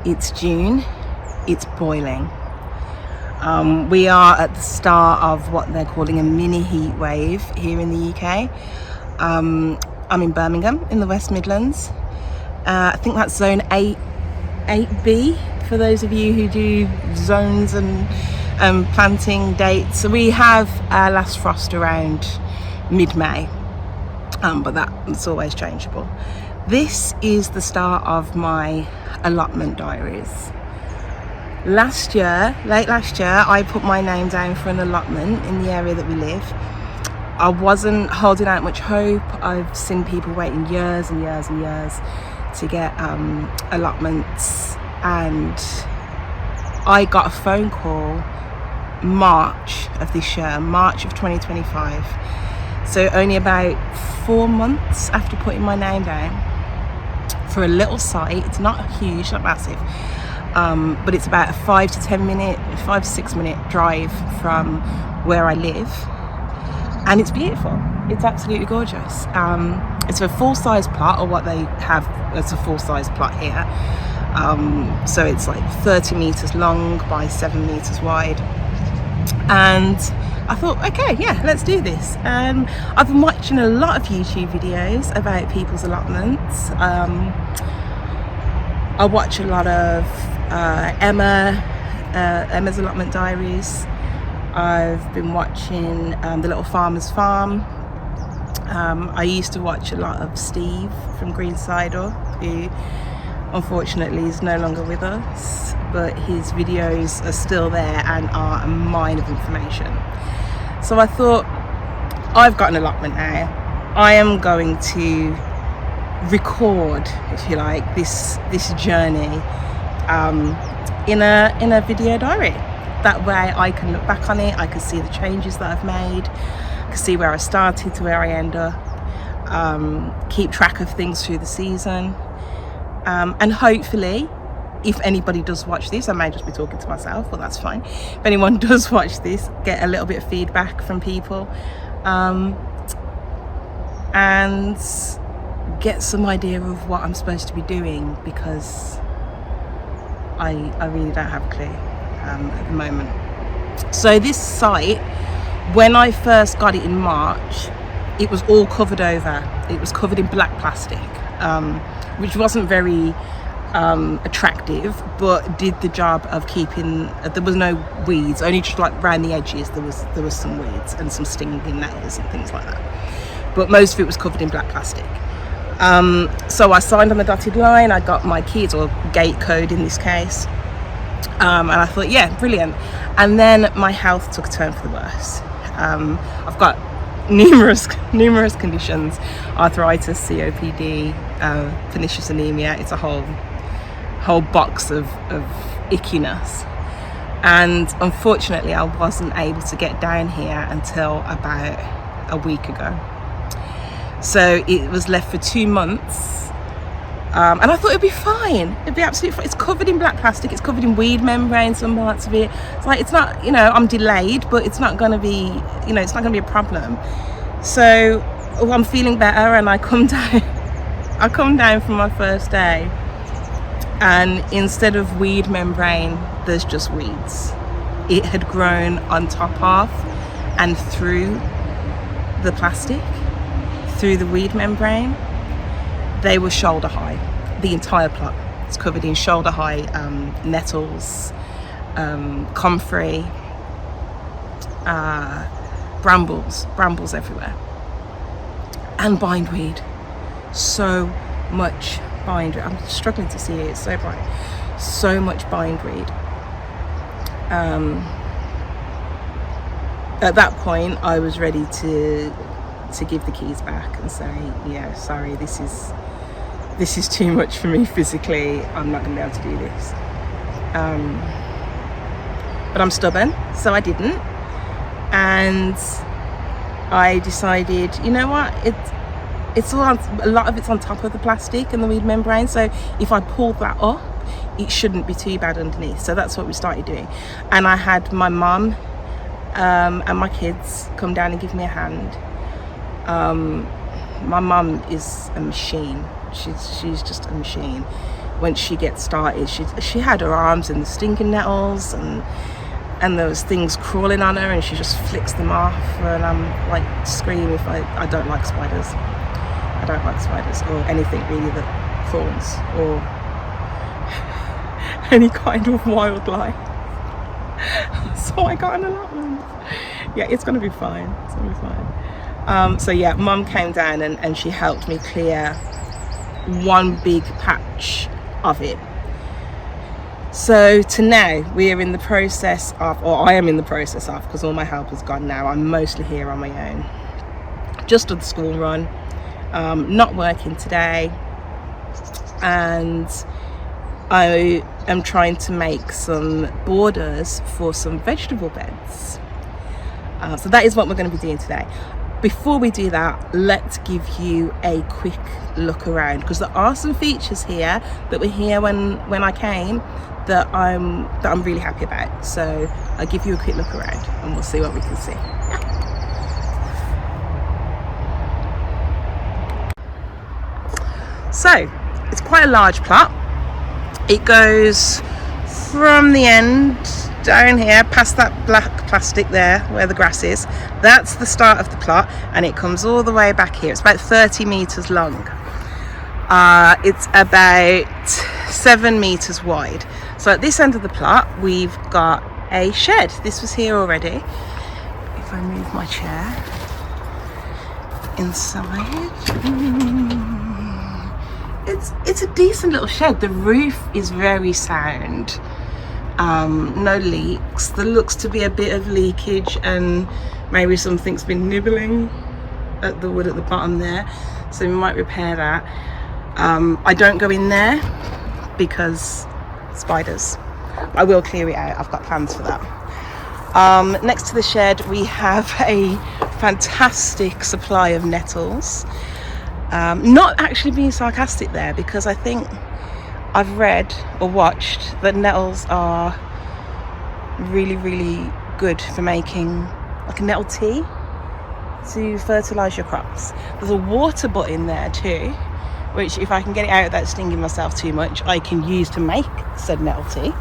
It's June, it's boiling. We are at the start of what they're calling a mini heat wave here in the UK. I'm in Birmingham in the West Midlands. I think that's zone 8B for those of you who do zones and planting dates. So we have our last frost around mid-May, but that's always changeable. This is the start of my allotment diaries. Late last year, I put my name down for an allotment in the area that we live. I wasn't holding out much hope. I've seen people waiting years and years and years to get allotments, and I got a phone call March of this year, March of 2025. So only about 4 months after putting my name down for a little site. It's not huge, not massive, but it's about a 5 to 6 minute drive from where I live, and it's beautiful. It's absolutely gorgeous. It's a full-size plot, or what they have as a full-size plot here. So it's like 30 meters long by 7 meters wide, and I thought, okay, yeah, let's do this. I've been watching a lot of YouTube videos about people's allotments. I watch a lot of Emma's allotment diaries. I've been watching The Little Farmer's Farm. I used to watch a lot of Steve from Greensider, who unfortunately is no longer with us, but his videos are still there and are a mine of information. So I thought, I've got an allotment now. I am going to record, if you like, this journey in a video diary. That way I can look back on it, I can see the changes that I've made, I can see where I started to where I end up, keep track of things through the season, and hopefully, if anybody does watch this, I may just be talking to myself, but that's fine. If anyone does watch this, get a little bit of feedback from people, and get some idea of what I'm supposed to be doing, because I really don't have a clue at the moment. So this site, when I first got it in March, it was all covered over. It was covered in black plastic, which wasn't very attractive, but did the job of keeping, there was no weeds, only just like around the edges there was some weeds and some stinging nettles and things like that, but most of it was covered in black plastic. So I signed on the dotted line, I got my keys, or gate code in this case, and I thought, yeah, brilliant. And then my health took a turn for the worse. I've got numerous conditions: arthritis, COPD, pernicious anemia. It's a whole box of ickiness, and unfortunately I wasn't able to get down here until about a week ago. So it was left for 2 months, and I thought it'd be fine, it'd be absolutely fine. It's covered in black plastic, it's covered in weed membrane, some parts of it. It's like, it's not, I'm delayed, but it's not going to be, it's not going to be a problem. So I'm feeling better, and I come down from my first day, and instead of weed membrane, there's just weeds. It had grown on top of and through the plastic, through the weed membrane. They were shoulder high. The entire plot is covered in shoulder high nettles, comfrey, brambles everywhere, and bindweed. So much bindweed. I'm struggling to see it, it's so bright. So much bindweed. At that point I was ready to give the keys back and say, yeah, sorry, this is too much for me physically, I'm not going to be able to do this. But I'm stubborn, so I didn't, and I decided, you know what, it's all on, a lot of it's on top of the plastic and the weed membrane, so if I pull that up, it shouldn't be too bad underneath. So that's what we started doing, and I had my mum and my kids come down and give me a hand. My mum is a machine. She's just a machine. once she gets started, she had her arms in the stinking nettles, and there was things crawling on her, and she just flicks them off, and I'm like scream if I don't like spiders. I don't like spiders or anything really that crawls or any kind of wildlife. So I got an allotment. Yeah, it's gonna be fine. It's gonna be fine. So yeah, Mum came down and she helped me clear one big patch of it. So to now, we are in the process of, or I am in the process of, because all my help is gone now, I'm mostly here on my own. Just on the school run, not working today, and I am trying to make some borders for some vegetable beds. So that is what we're going to be doing today. Before we do that, let's give you a quick look around, because there are some features here that were here when I came that I'm really happy about. So I'll give you a quick look around and we'll see what we can see. So it's quite a large plot. It goes from the end down here past that black plastic there where the grass is. That's the start of the plot, and it comes all the way back here. It's about 30 meters long. It's about 7 meters wide. So at this end of the plot we've got a shed. This was here already. If I move my chair inside, it's a decent little shed. The roof is very sound. No leaks. There looks to be a bit of leakage, and maybe something's been nibbling at the wood at the bottom there, so we might repair that. I don't go in there because spiders. I will clear it out. I've got plans for that. Next to the shed we have a fantastic supply of nettles. Not actually being sarcastic there, because I think I've read or watched that nettles are really, really good for making like a nettle tea to fertilise your crops. There's a water butt in there too, which if I can get it out without stinging myself too much, I can use to make said nettle tea.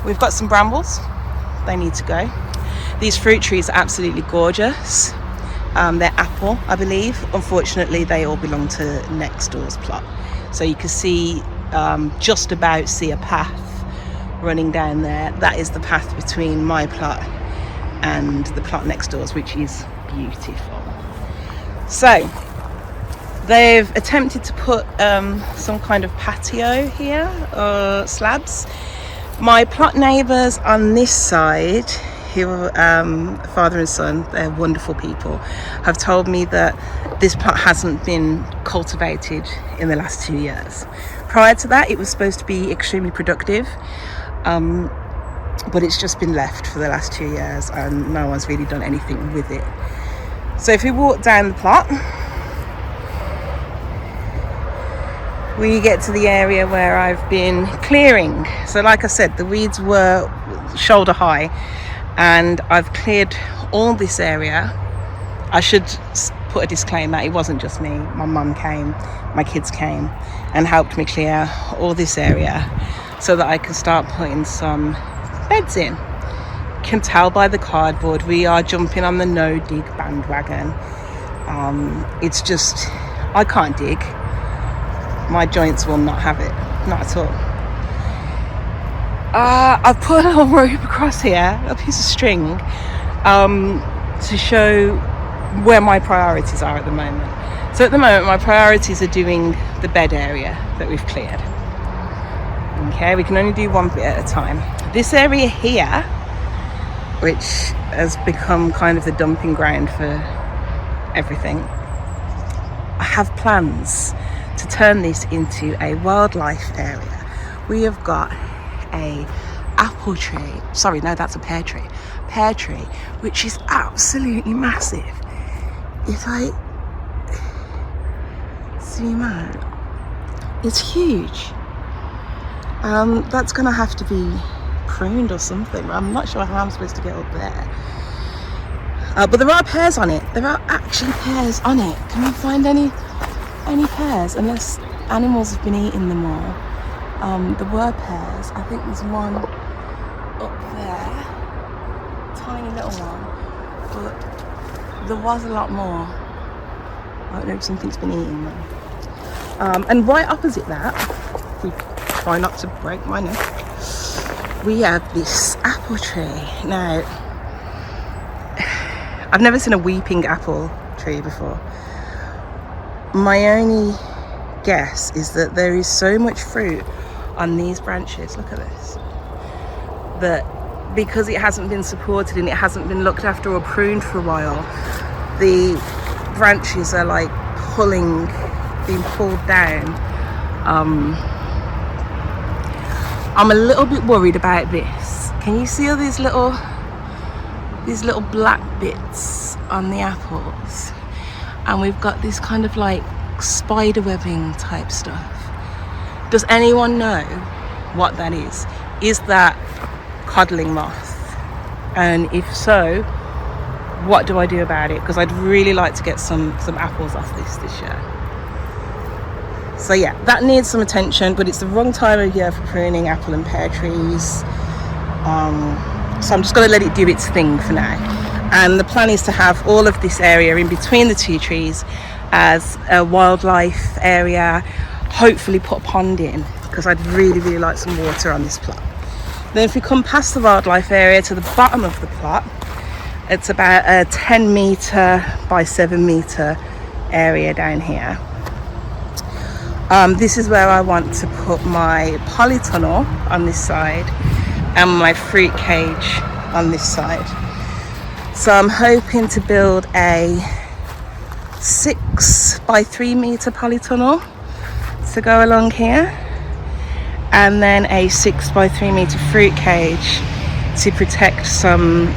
We've got some brambles. They need to go. These fruit trees are absolutely gorgeous. They're apple, I believe. Unfortunately, they all belong to next door's plot. So you can see, just about see a path running down there. That is the path between my plot and the plot next door's, which is beautiful. So they've attempted to put some kind of patio here, slabs. My plot neighbours on this side, who father and son, they're wonderful people, have told me that this plot hasn't been cultivated in the last 2 years. Prior to that, it was supposed to be extremely productive, but it's just been left for the last 2 years and no one's really done anything with it. So if we walk down the plot, we get to the area where I've been clearing. So like I said, the weeds were shoulder high, and I've cleared all this area. I should put a disclaimer, it wasn't just me. My mum came, my kids came and helped me clear all this area so that I can start putting some beds in. You can tell by the cardboard we are jumping on the no dig bandwagon. It's just, I can't dig. My joints will not have it, not at all. I've put a little rope across here, a piece of string, to show where my priorities are at the moment. So at the moment my priorities are doing the bed area that we've cleared. Okay, we can only do one bit at a time. This area here, which has become kind of the dumping ground for everything, I have plans to turn this into a wildlife area. We have got a apple tree, sorry, no, that's a pear tree, which is absolutely massive. If I zoom out, it's huge. That's gonna have to be pruned or something. I'm not sure how I'm supposed to get up there. But there are pears on it. There are actually pears on it. Can we find any pears? Unless animals have been eating them all. There were pears. I think there's one up there, tiny little one, but there was a lot more. I don't know if something's been eaten them. And right opposite that, we try not to break my neck, we have this apple tree. Now, I've never seen a weeping apple tree before. My only guess is that there is so much fruit on these branches, look at this, that because it hasn't been supported and it hasn't been looked after or pruned for a while, the branches are like being pulled down. I'm a little bit worried about this. Can you see all these little black bits on the apples? And we've got this kind of like spider webbing type stuff. Does anyone know what that is? Is that codling moth? And if so, what do I do about it? Because I'd really like to get some apples off this year. So yeah, that needs some attention, but it's the wrong time of year for pruning apple and pear trees. So I'm just going to let it do its thing for now. And the plan is to have all of this area in between the two trees as a wildlife area, hopefully put a pond in, because I'd really like some water on this plot. Then if we come past the wildlife area to the bottom of the plot, it's about a 10 metre by 7 metre area down here. This is where I want to put my polytunnel on this side and my fruit cage on this side. So I'm hoping to build a 6 by 3 metre polytunnel to go along here, and then a 6 by 3 metre fruit cage to protect some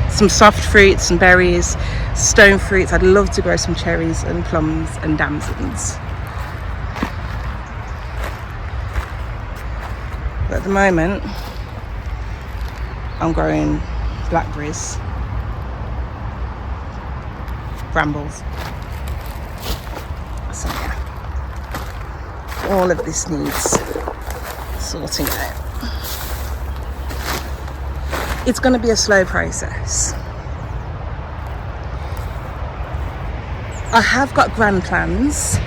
soft fruits and berries, stone fruits. I'd love to grow some cherries and plums and damsons. But at the moment, I'm growing blackberries, brambles. So yeah, all of this needs sorting out. It's going to be a slow process. I have got grand plans.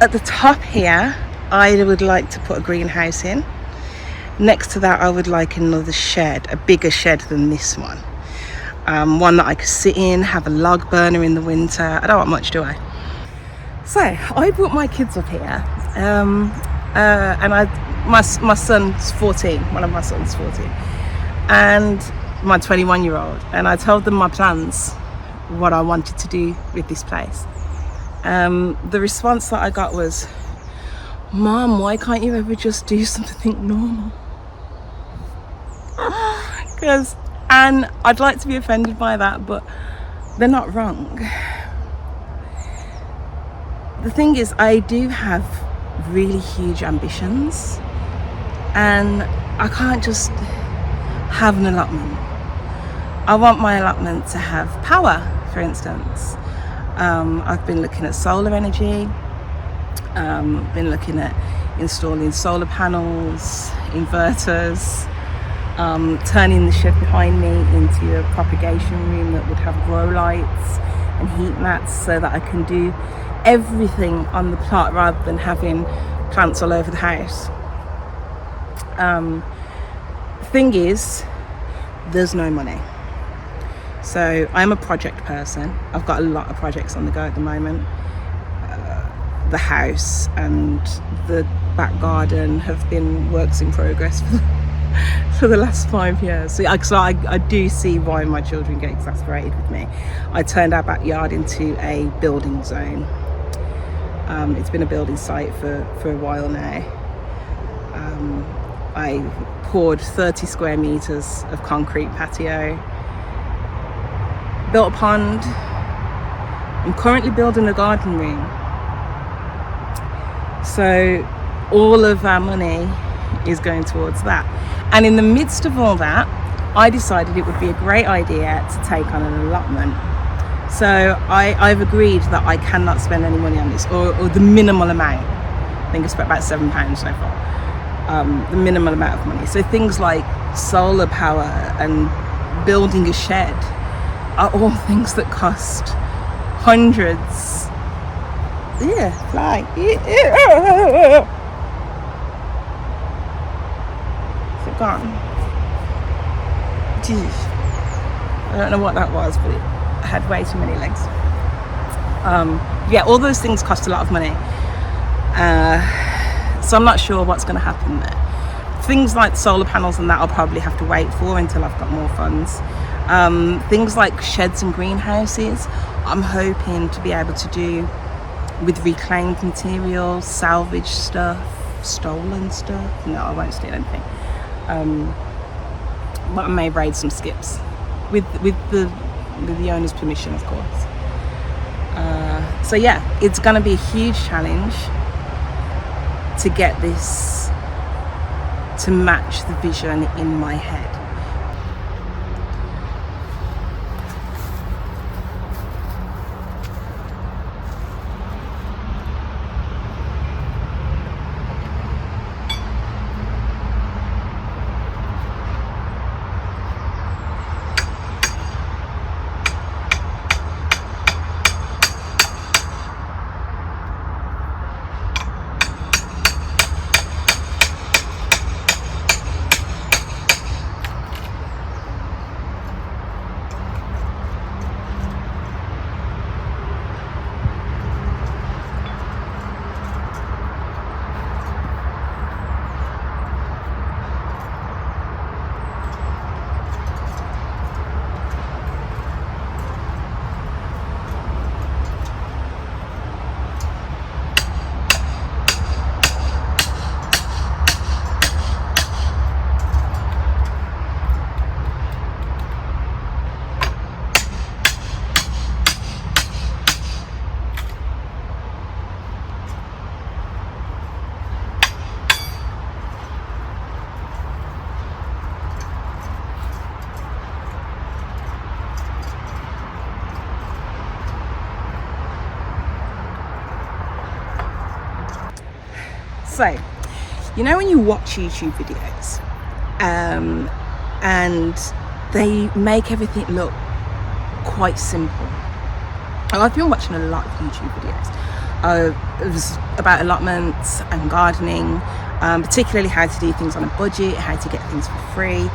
At the top here, I would like to put a greenhouse in. Next to that, I would like another shed, a bigger shed than this one. One that I could sit in, have a log burner in the winter. I don't want much, do I? So I brought my kids up here, and my son's 14. One of my sons 14, and my 21-year-old. And I told them my plans, what I wanted to do with this place. The response that I got was, "Mom, why can't you ever just do something normal?" And I'd like to be offended by that, but they're not wrong. The thing is, I do have really huge ambitions, and I can't just have an allotment. I want my allotment to have power, for instance. I've been looking at solar energy, been looking at installing solar panels, inverters, turning the shed behind me into a propagation room that would have grow lights and heat mats, so that I can do everything on the plot rather than having plants all over the house. The thing is, there's no money. So I'm a project person. I've got a lot of projects on the go at the moment. The house and the back garden have been works in progress for the last 5 years. So I do see why my children get exasperated with me. I turned our backyard into a building zone. It's been a building site for a while now. I poured 30 square meters of concrete patio, built a pond. I'm currently building a garden room. So all of our money is going towards that. And in the midst of all that, I decided it would be a great idea to take on an allotment. So I've agreed that I cannot spend any money on this, or the minimal amount. think I spent about £7 so far, the minimal amount of money. So things like solar power and building a shed are all things that cost hundreds. Yeah, fly. Is it gone? Jeez. I don't know what that was, but it had way too many legs. Yeah, all those things cost a lot of money. So I'm not sure what's going to happen there. Things like solar panels and that I'll probably have to wait for until I've got more funds. Things like sheds and greenhouses, I'm hoping to be able to do with reclaimed materials, salvage stuff, stolen stuff. No, I won't steal anything. But I may raid some skips with the owner's permission, of course. So yeah, it's going to be a huge challenge to get this to match the vision in my head. So, you know when you watch YouTube videos and they make everything look quite simple. And I've been watching a lot of YouTube videos. It was about allotments and gardening, particularly how to do things on a budget, how to get things for free,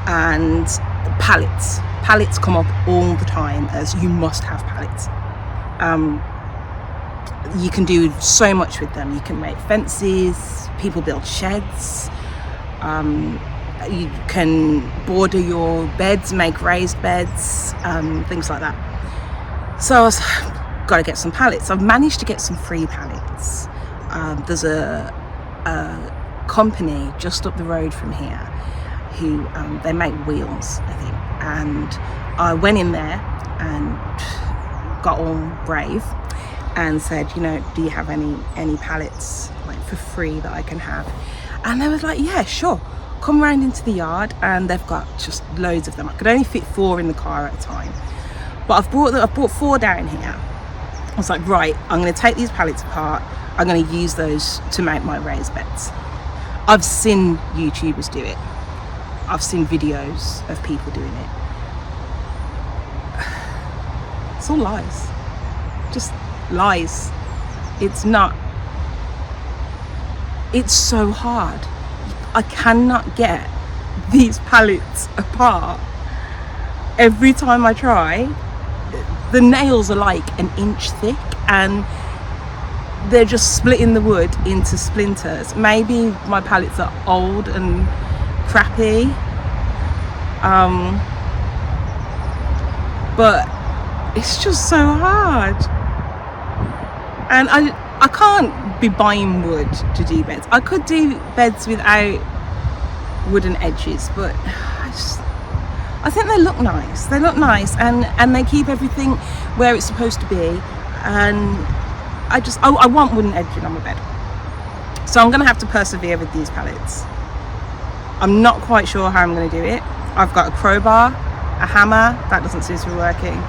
and pallets. Pallets come up all the time as you must have pallets. You can do so much with them. You can make fences, people build sheds, you can border your beds, make raised beds, things like that. So I was got to get some pallets. I've managed to get some free pallets. There's a company just up the road from here who they make wheels, I think, and I went in there and got all brave and said, you know, do you have any pallets like for free that I can have? And they was like, yeah, sure, come round into the yard. And they've got just loads of them. I could only fit 4 in the car at a time, but I've brought 4 down here. I was like, right, I'm going to take these pallets apart, I'm going to use those to make my raised beds. I've seen YouTubers do it, I've seen videos of people doing it. It's all lies, just lies. It's not. It's so hard. I cannot get these pallets apart. Every time I try, the nails are like an inch thick and they're just splitting the wood into splinters. Maybe my pallets are old and crappy, but it's just so hard. And I can't be buying wood to do beds. I could do beds without wooden edges, but I think they look nice. They look nice, and they keep everything where it's supposed to be. And I want wooden edging on my bed. So I'm going to have to persevere with these pallets. I'm not quite sure how I'm going to do it. I've got a crowbar, a hammer. That doesn't seem to be working.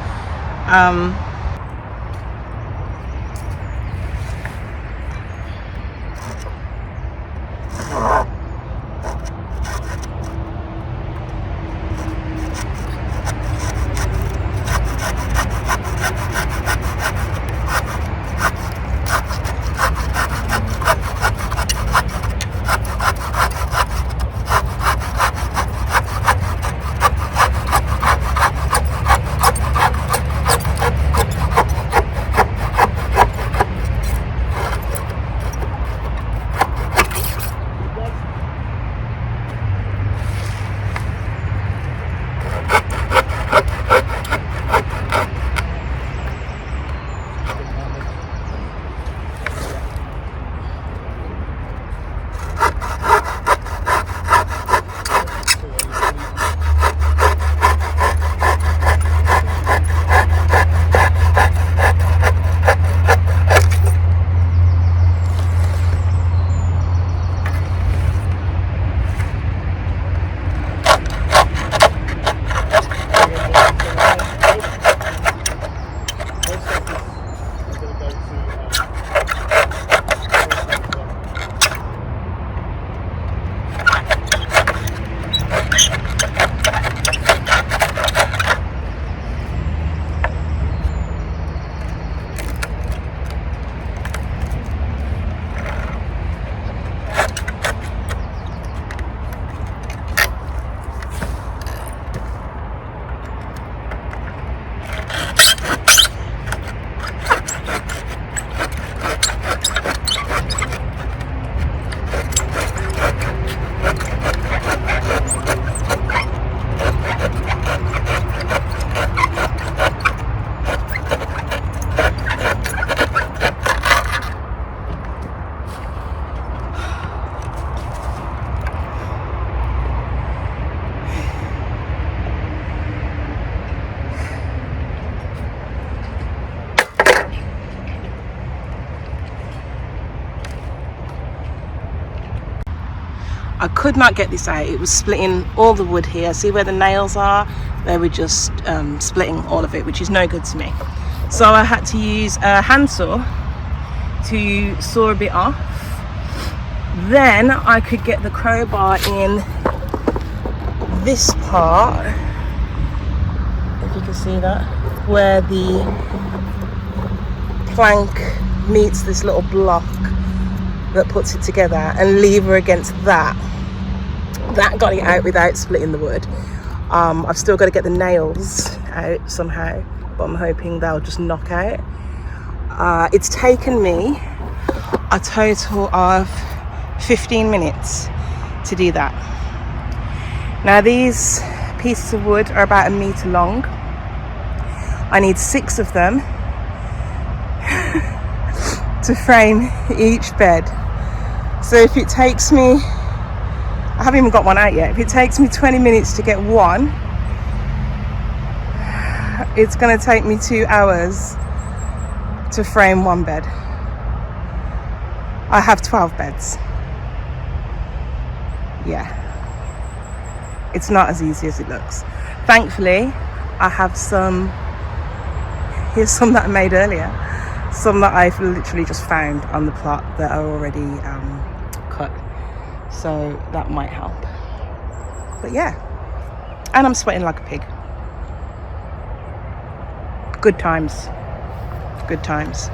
I could not get this out. It was splitting all the wood here. See where the nails are? They were just splitting all of it, which is no good to me. So I had to use a handsaw to saw a bit off. Then I could get the crowbar in this part, if you can see that, where the plank meets this little block that puts it together, and lever against that. That got it out without splitting the wood. I've still got to get the nails out somehow, but I'm hoping they'll just knock out. It's taken me a total of 15 minutes to do that. Now these pieces of wood are about 1 meter long. I need 6 of them to frame each bed. So if it takes me, I haven't even got one out yet, if it takes me 20 minutes to get one, it's going to take me 2 hours to frame one bed. I have 12 beds. Yeah, it's not as easy as it looks. Thankfully, I have some, here's some that I made earlier, some that I've literally just found on the plot that are already cut, so that might help. But yeah, and I'm sweating like a pig. Good times, good times.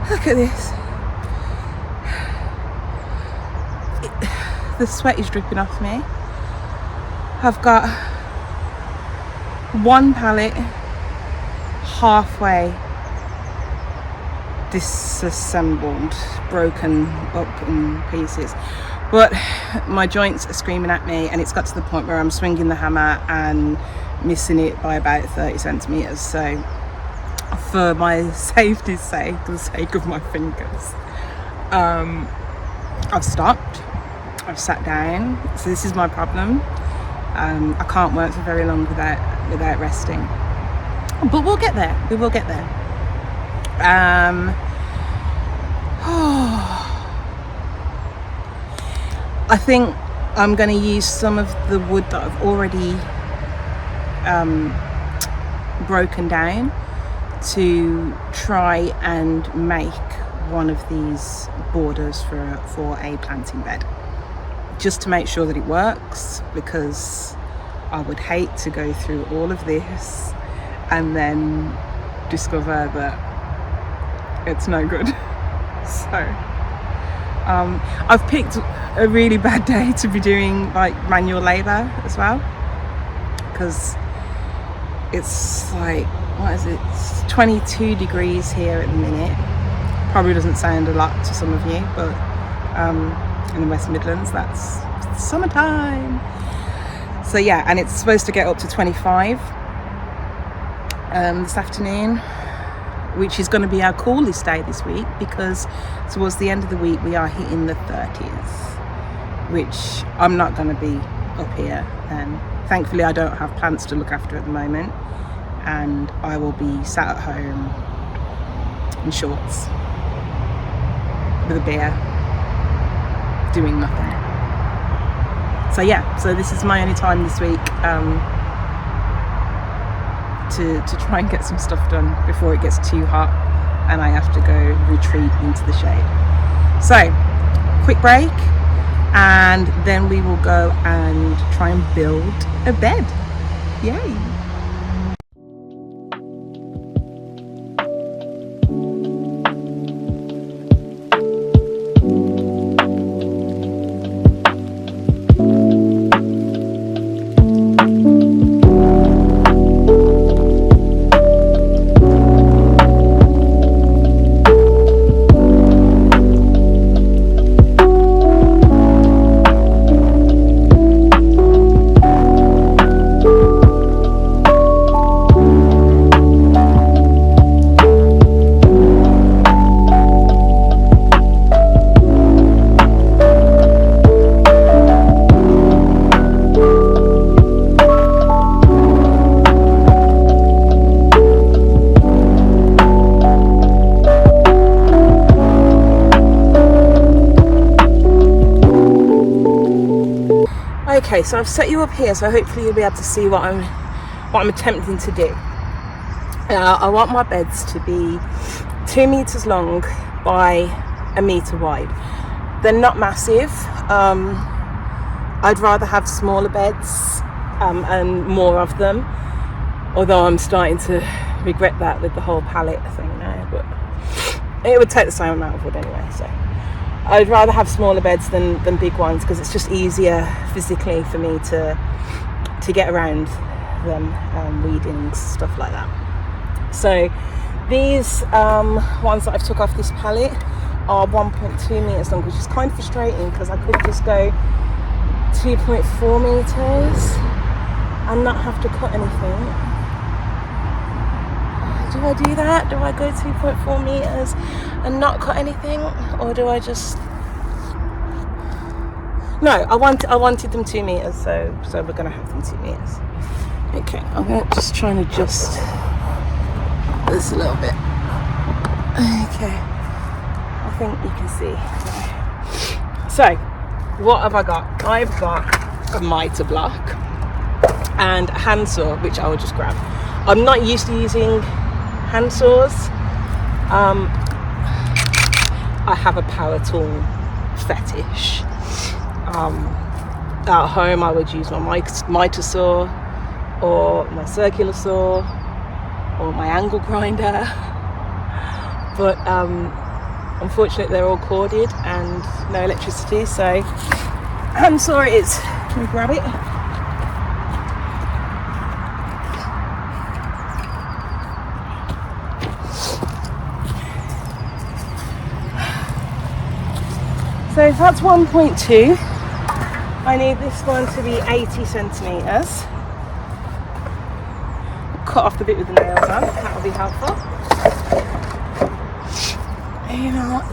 Look at this. The sweat is dripping off me. I've got one pallet halfway disassembled, broken up in pieces, but my joints are screaming at me, and it's got to the point where I'm swinging the hammer and missing it by about 30 centimeters. So for my safety's sake, for the sake of my fingers, I've stopped, I've sat down. So this is my problem. I can't work for very long without resting, but we'll get there, we will get there. I think I'm going to use some of the wood that I've already broken down to try and make one of these borders for a planting bed, just to make sure that it works, because I would hate to go through all of this and then discover that it's no good. So I've picked a really bad day to be doing like manual labor as well, because it's like, what is it, it's 22 degrees here at the minute. Probably doesn't sound a lot to some of you, but in the West Midlands, that's summertime. So yeah, and it's supposed to get up to 25 this afternoon, which is going to be our coolest day this week, because towards the end of the week we are hitting the 30s, which I'm not going to be up here then. Thankfully I don't have plants to look after at the moment, and I will be sat at home in shorts with a beer doing nothing. So yeah, so this is my only time this week to try and get some stuff done before it gets too hot and I have to go retreat into the shade. So quick break, and then we will go and try and build a bed. Yay! Okay, so I've set you up here, so hopefully you'll be able to see what I'm attempting to do. I want my beds to be 2 meters long by 1 meter wide. They're not massive. I'd rather have smaller beds and more of them, although I'm starting to regret that with the whole pallet thing now, but it would take the same amount of wood anyway, so I'd rather have smaller beds than big ones, because it's just easier physically for me to get around them, weeding, stuff like that. So these ones that I've took off this pallet are 1.2 meters long, which is kind of frustrating because I could just go 2.4 meters and not have to cut anything. Do I do that? Do I go 2.4 meters and not cut anything, or do I just... No, I wanted them 2 meters, so we're gonna have them 2 meters. Okay, I'm gonna just try and adjust this a little bit. Okay, I think you can see. So, what have I got? I've got a mitre block and a handsaw, which I will just grab. I'm not used to using hand saws. I have a power tool fetish. At home I would use my mitre saw, or my circular saw, or my angle grinder, but unfortunately they're all corded and no electricity, so hand saw it is. Let me grab it. So that's 1.2. I need this one to be 80 centimetres. Cut off the bit with the nails on, that will be helpful. You know what?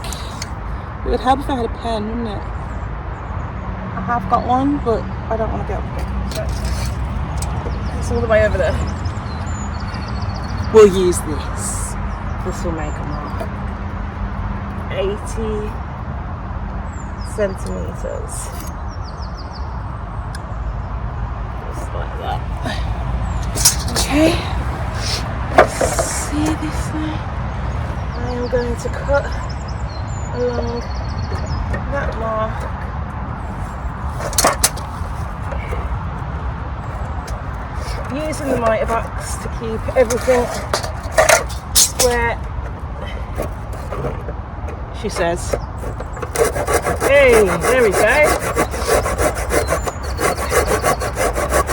It would help if I had a pen, wouldn't it? I have got one, but I don't want to get up again. So it's all the way over there. We'll use this. This will make a mark. 80 centimeters, just like that. Okay, let's see this now. I am going to cut along that mark. Using the mitre box to keep everything square, she says. Hey, there we go.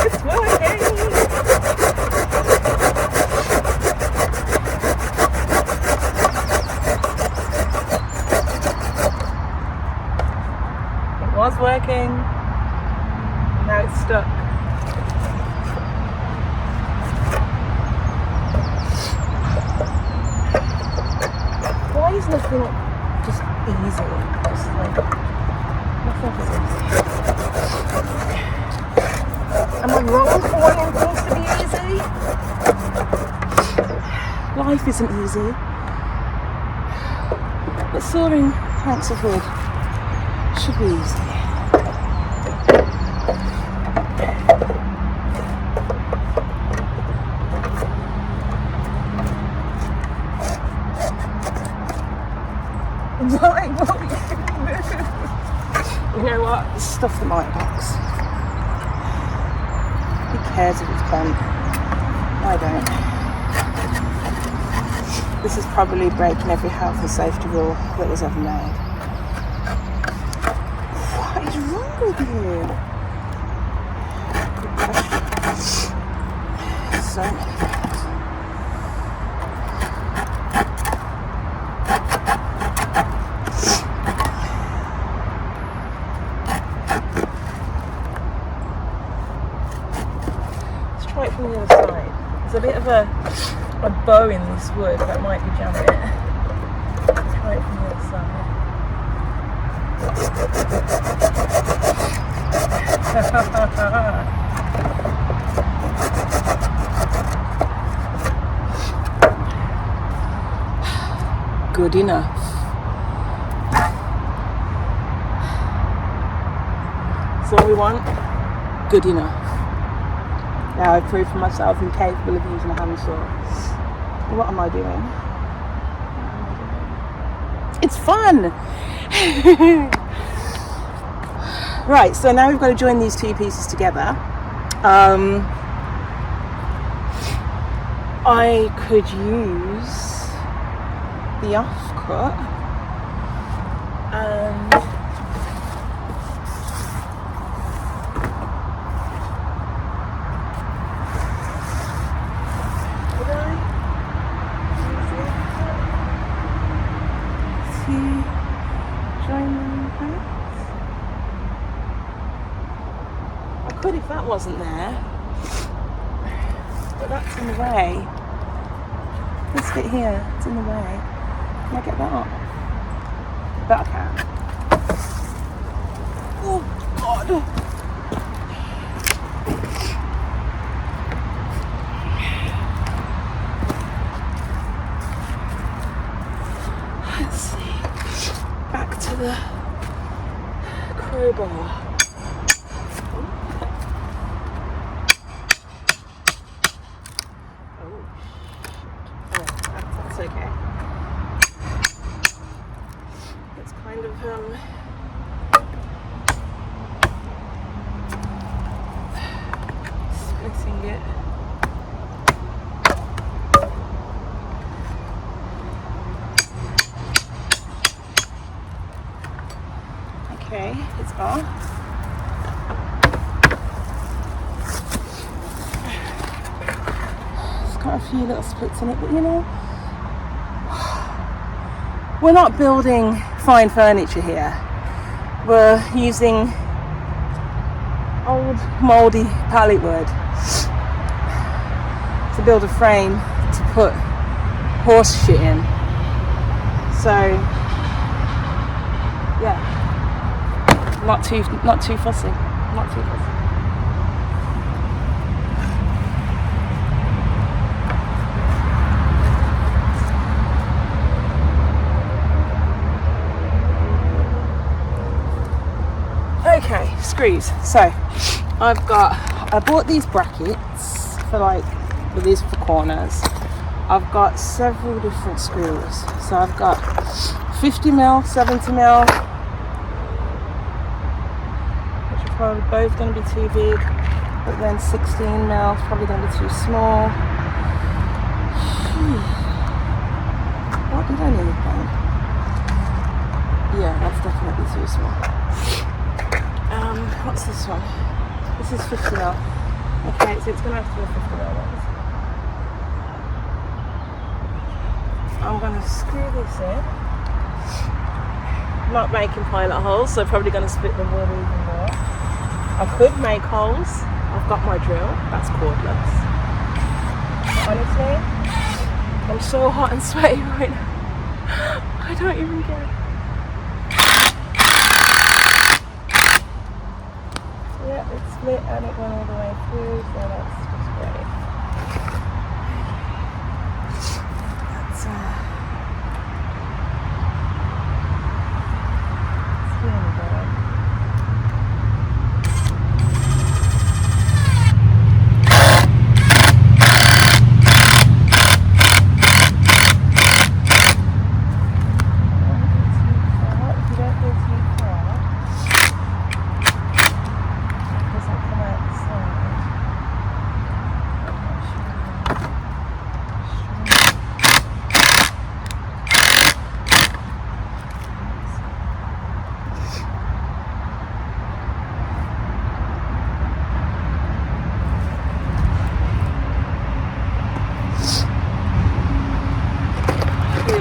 It's working. It was working. Now it's stuck. Why is nothing just easy? Just like... Am I wrong for wanting things to be easy? Life isn't easy. But sawing planks of wood should be easy. Right, what are you doing? You know what? Stuff the mitre box. Who cares if it's bent? I don't. This is probably breaking every health and safety rule that was ever made. What is wrong with you? Good question. So many things. From the other side. There's a bit of a bow in this wood that might be jamming it. Try it from the other side. Good enough. That's all we want. good enough. Now I've proven myself incapable of using a handsaw. What am I doing? It's fun! Right, so now we've got to join these two pieces together. I could use the offcut and if that wasn't there, but that's in the way. This bit here, it's in the way. Can I get that up? Bet I can. Oh God! Let's see. Back to the crowbar. Okay. It's kind of splitting it. Okay, it's off. It's got a few little splits in it, but you know, we're not building fine furniture here. We're using old mouldy pallet wood to build a frame to put horse shit in. So yeah, not too fussy. Not too fussy. Okay, screws. So I bought these brackets for these for corners. I've got several different screws. So I've got 50mm, 70mm, which are probably both going to be too big, but then 16mm is probably going to be too small. What did I need then? Yeah, that's definitely too small. What's this one? This is 50mm. Okay, so it's going to have to be a 50mm one. I'm going to screw this in. I'm not making pilot holes, so I'm probably going to split the wood even more. I could make holes. I've got my drill. That's cordless. But honestly, I'm so hot and sweaty right now. I don't even care. Yeah, it's split and it went all the way through, so that's just great. That's really good.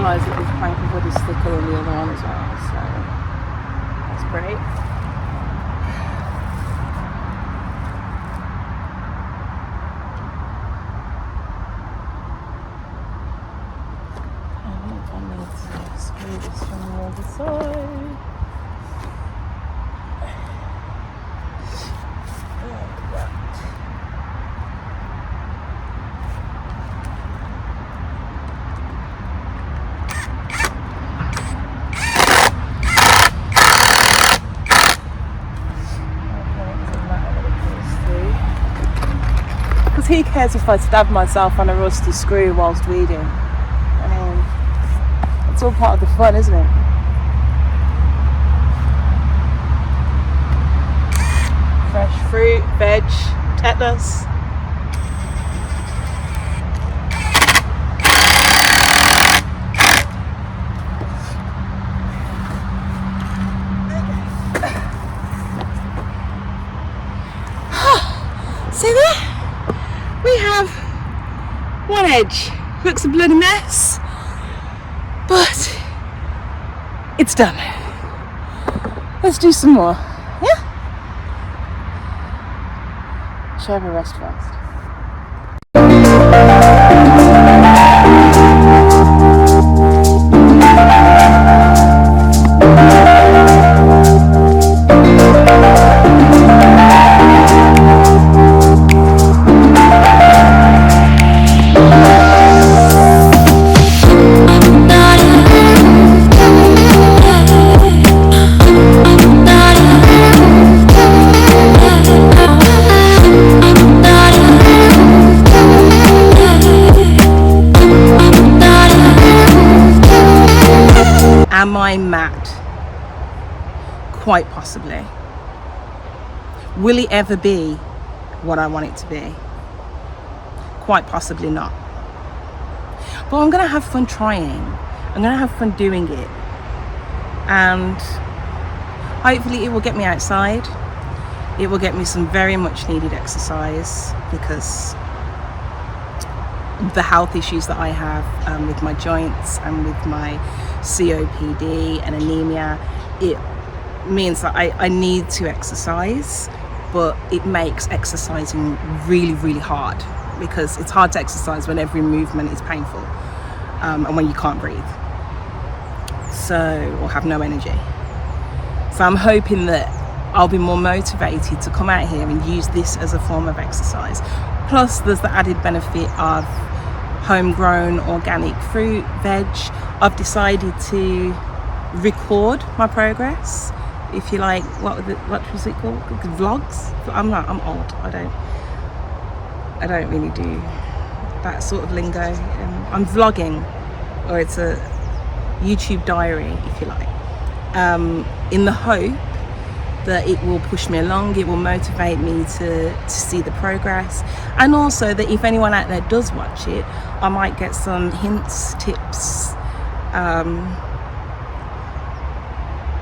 That this plank of wood is thicker than the other one as well, so that's great. I think I need to screw this from the other side. Because who cares if I stab myself on a rusty screw whilst weeding? I mean, it's all part of the fun, isn't it? Fresh fruit, veg, tetanus. See there? We have one edge. Looks a bloody mess, but it's done. Let's do some more. Yeah? Shall I have a rest first? Am I mad? Quite possibly. Will it ever be what I want it to be? Quite possibly not. But I'm going to have fun trying. I'm going to have fun doing it. And hopefully it will get me outside. It will get me some very much needed exercise, because the health issues that I have with my joints and with my COPD and anemia, it means that I need to exercise, but it makes exercising really, really hard, because it's hard to exercise when every movement is painful and when you can't breathe, or have no energy. So I'm hoping that I'll be more motivated to come out here and use this as a form of exercise. Plus there's the added benefit of homegrown organic fruit, veg. I've decided to record my progress, if you like. What was it called? Vlogs? I'm old. I don't really do that sort of lingo. I'm vlogging, or it's a YouTube diary, if you like, in the hope that it will push me along, it will motivate me to see the progress, and also that if anyone out there does watch it, I might get some hints, tips,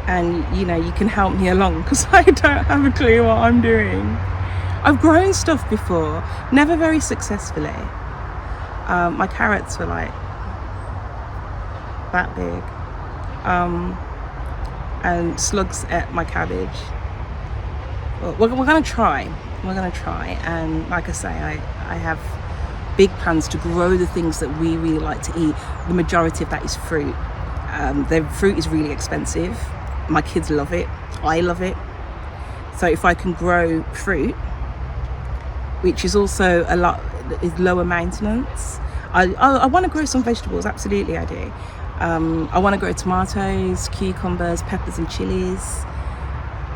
and you can help me along, because I don't have a clue what I'm doing. I've grown stuff before, never very successfully. My carrots were like that big, and slugs ate my cabbage. Well, we're gonna try, and like I say, I have big plans to grow the things that we really like to eat. The majority of that is fruit. The fruit is really expensive. My kids love it, I love it. So if I can grow fruit, which is also is lower maintenance. I want to grow some vegetables, absolutely I do. I want to grow tomatoes, cucumbers, peppers and chilies.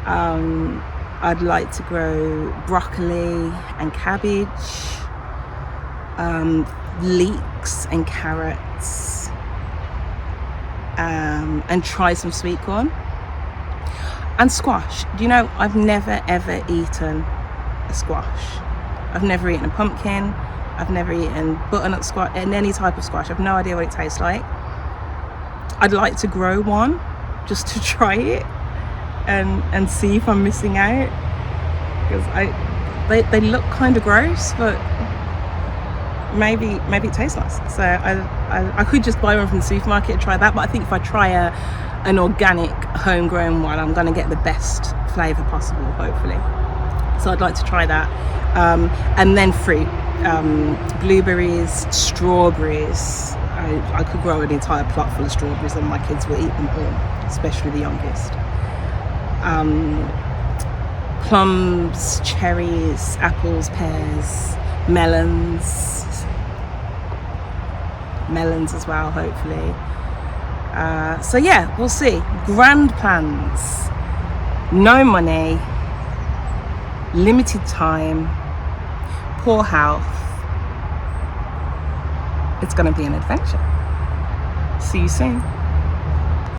I'd like to grow broccoli and cabbage, leeks and carrots, and try some sweet corn and squash. Do you know, I've never ever eaten a squash. I've never eaten a pumpkin. I've never eaten butternut squash and any type of squash. I've no idea what it tastes like. I'd like to grow one just to try it and see if I'm missing out, because they look kind of gross, but maybe it tastes nice. So I could just buy one from the supermarket and try that, but I think if I try an organic homegrown one, I'm going to get the best flavour possible, hopefully. So I'd like to try that, and then fruit, blueberries, strawberries. I could grow an entire plot full of strawberries and my kids will eat them all, especially the youngest. Plums, cherries, apples, pears, melons as well, hopefully. So yeah, we'll see. Grand plans, no money, limited time, poor health. It's going to be an adventure. See you soon.